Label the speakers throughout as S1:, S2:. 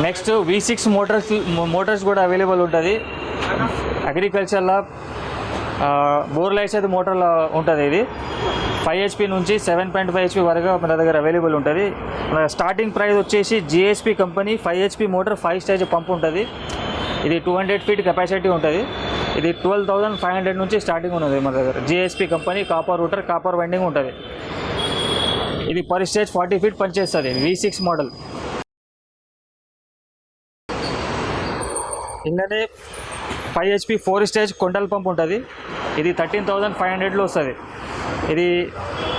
S1: Next V6 Motors కూడా available ఉంటుంది. అగ్రికల్చర్లో బోర్లు వేసేది మోటార్లో ఉంటుంది. ఇది 5 HP నుంచి 7.5 HP వరకు మన దగ్గర అవైలబుల్ ఉంటుంది. స్టార్టింగ్ ప్రైస్ వచ్చేసి GSP company 5 HP motor 5 stage pump ఉంటుంది. ఇది 200 feet కెపాసిటీ ఉంటుంది. ఇది 12,500 నుంచి స్టార్టింగ్ ఉన్నది మన దగ్గర. GSP company copper router, copper winding ఉంటుంది. ఇది పర్ స్టేజ్ 40 feet పనిచేస్తుంది. V6 model. ఇందులోనే 5 HP 4 స్టేజ్ కొండల పంప్ ఉంటుంది. ఇది 13,500లో వస్తుంది. ఇది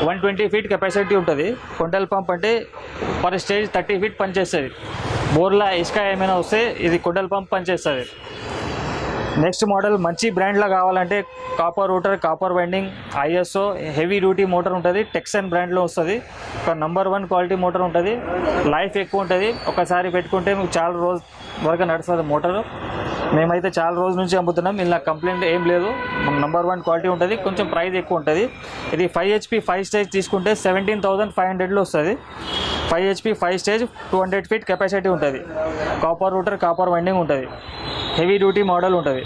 S1: 120 feet కెపాసిటీ ఉంటుంది. కొండల పంప్ అంటే పర్ స్టేజ్ 30 feet పనిచేస్తుంది. బోర్లా ఇసుక ఏమైనా వస్తే ఇది కొండల పంప్ పనిచేస్తుంది. నెక్స్ట్ మోడల్ మంచి బ్రాండ్లో కావాలంటే copper router, copper winding, ISO heavy duty motor ఉంటుంది. టెక్సన్ బ్రాండ్లో వస్తుంది. ఒక నంబర్ 1 క్వాలిటీ మోటార్ ఉంటుంది. లైఫ్ ఎక్కువ ఉంటుంది. ఒకసారి పెట్టుకుంటే మీకు చాలా రోజు వరకు నడుస్తుంది మోటారు. మేమైతే చాలా రోజుల నుంచి అమ్ముతున్నాం. ఇలా కంప్లైంట్ ఏం లేదు. నంబర్ 1 క్వాలిటీ ఉంటుంది. కొంచెం ప్రైస్ ఎక్కువ ఉంటుంది. ఇది 5 HP 5 స్టేజ్ తీసుకుంటే 17,500లో వస్తుంది. 5 HP 5 స్టేజ్ 200 feet కెపాసిటీ ఉంటుంది. కాపర్ రూటర్, కాపర్ వైండింగ్ ఉంటుంది. హెవీ డ్యూటీ మోడల్ ఉంటుంది.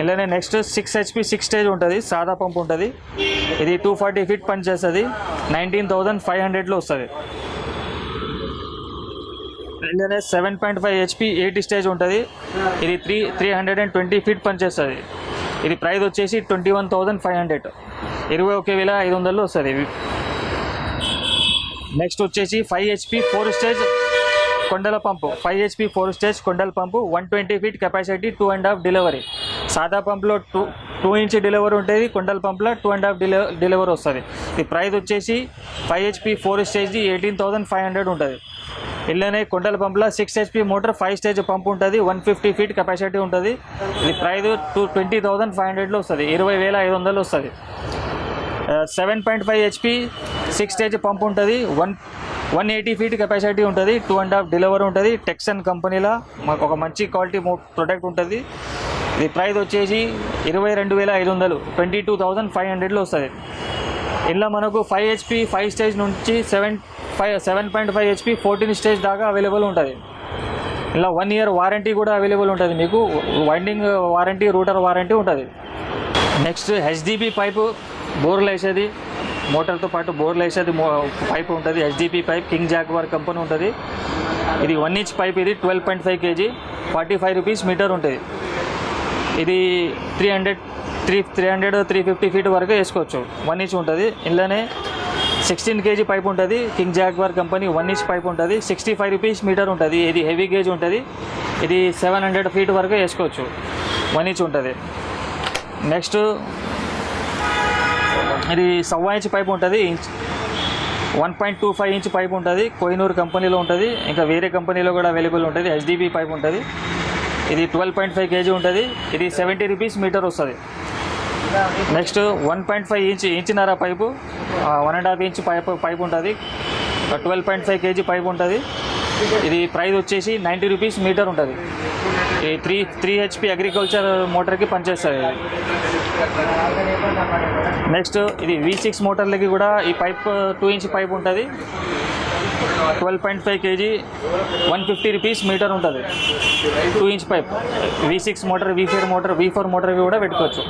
S1: ఇలానే నెక్స్ట్ 6 HP 6 స్టేజ్ ఉంటుంది. సాదా పంప్ ఉంటుంది. ఇది 240 feet పనిచేస్తుంది. 19,500లో వస్తుంది. ఇలానే 7.5 HP 8 స్టేజ్ ఉంటుంది. ఇది 320 feet పనిచేస్తుంది. ఇది ప్రైస్ వచ్చేసి 21,500, 21,500లో వస్తుంది. నెక్స్ట్ వచ్చేసి 5 HP 4 స్టేజ్ కొండల పంపు. 5 HP 4 స్టేజ్ కొండల పంపు 120 feet కెపాసిటీ, 2.5 డెలివరీ. సాదా పంపులో 2 inch డెలివరీ ఉంటుంది. కొండల పంపులో 2.5 డెలివరీ వస్తుంది. ఈ ప్రైస్ వచ్చేసి 5 HP 4 స్టేజ్ది 18,500 ఉంటుంది. ఇలానే కొండల పంపులో 6 HP మోటార్ 5 స్టేజ్ పంప్ ఉంటుంది. 150 feet కెపాసిటీ ఉంటుంది. ఇది ప్రైస్ 20,500లో వస్తుంది. 20,500లో వస్తుంది. 7.5 HP 6 స్టేజ్ పంప్ ఉంటుంది. 180 feet కెపాసిటీ ఉంటుంది. 2.5 డెలివరీ ఉంటుంది. టెక్సన్ కంపెనీలో మాకు ఒక మంచి క్వాలిటీ ప్రొడక్ట్ ఉంటుంది. ఇది ప్రైస్ వచ్చేసి 22,500, 22,500లో వస్తుంది. ఇలా మనకు 5 HP 5 స్టేజ్ నుంచి 7.5 HP 14 స్టేజ్ దాకా అవైలబుల్ ఉంటుంది. ఇలా 1 year వారంటీ కూడా అవైలబుల్ ఉంటుంది. మీకు వైండింగ్ వారంటీ, రూటర్ వారంటీ ఉంటుంది. నెక్స్ట్ HDP పైపు బోర్లు వేసేది, మోటార్తో పాటు బోర్లు వేసేది పైప్ ఉంటుంది. HDP pipe king jaguar company ఉంటుంది. ఇది 1 inch పైప్. ఇది 12.5 kg, 45 rupees మీటర్ ఉంటుంది. ఇది 300-350 feet వరకు వేసుకోవచ్చు. 1 inch ఉంటుంది. ఇందులోనే 16 kg పైప్ ఉంటుంది. King jaguar company 1 inch pipe ఉంటుంది. 65 rupees మీటర్ ఉంటుంది. ఇది హెవీ గేజ్ ఉంటుంది. ఇది 700 feet వరకు వేసుకోవచ్చు. 1 inch ఉంటుంది. నెక్స్ట్ ఇది 1.25 inch పైప్ ఉంటుంది. 1.25 inch పైప్ ఉంటుంది. కోహినూర్ కంపెనీలో ఉంటుంది. ఇంకా వేరే కంపెనీలో కూడా అవైలబుల్ ఉంటుంది. HDP పైప్ ఉంటుంది. ఇది 12.5 kg ఉంటుంది. ఇది 70 rupees మీటర్ వస్తుంది. నెక్స్ట్ 1.5 ఇంచున్నర పైపు, 1.5 inch పైప్ ఉంటుంది. 12.5 kg పైప్ ఉంటుంది. ఇది ప్రైస్ వచ్చేసి 90 rupees మీటర్ ఉంటుంది. ఈ 3 HP అగ్రికల్చర్ మోటార్కి పనిచేస్తుంది. నెక్స్ట్ ఇది V6 మోటార్లకి కూడా ఈ పైప్ 2 inch పైప్ ఉంటుంది. 12.5 kg, 150 rupees మీటర్ ఉంటుంది. 2 inch pipe. V6 motor, V4 motor కూడా పెట్టుకోవచ్చు.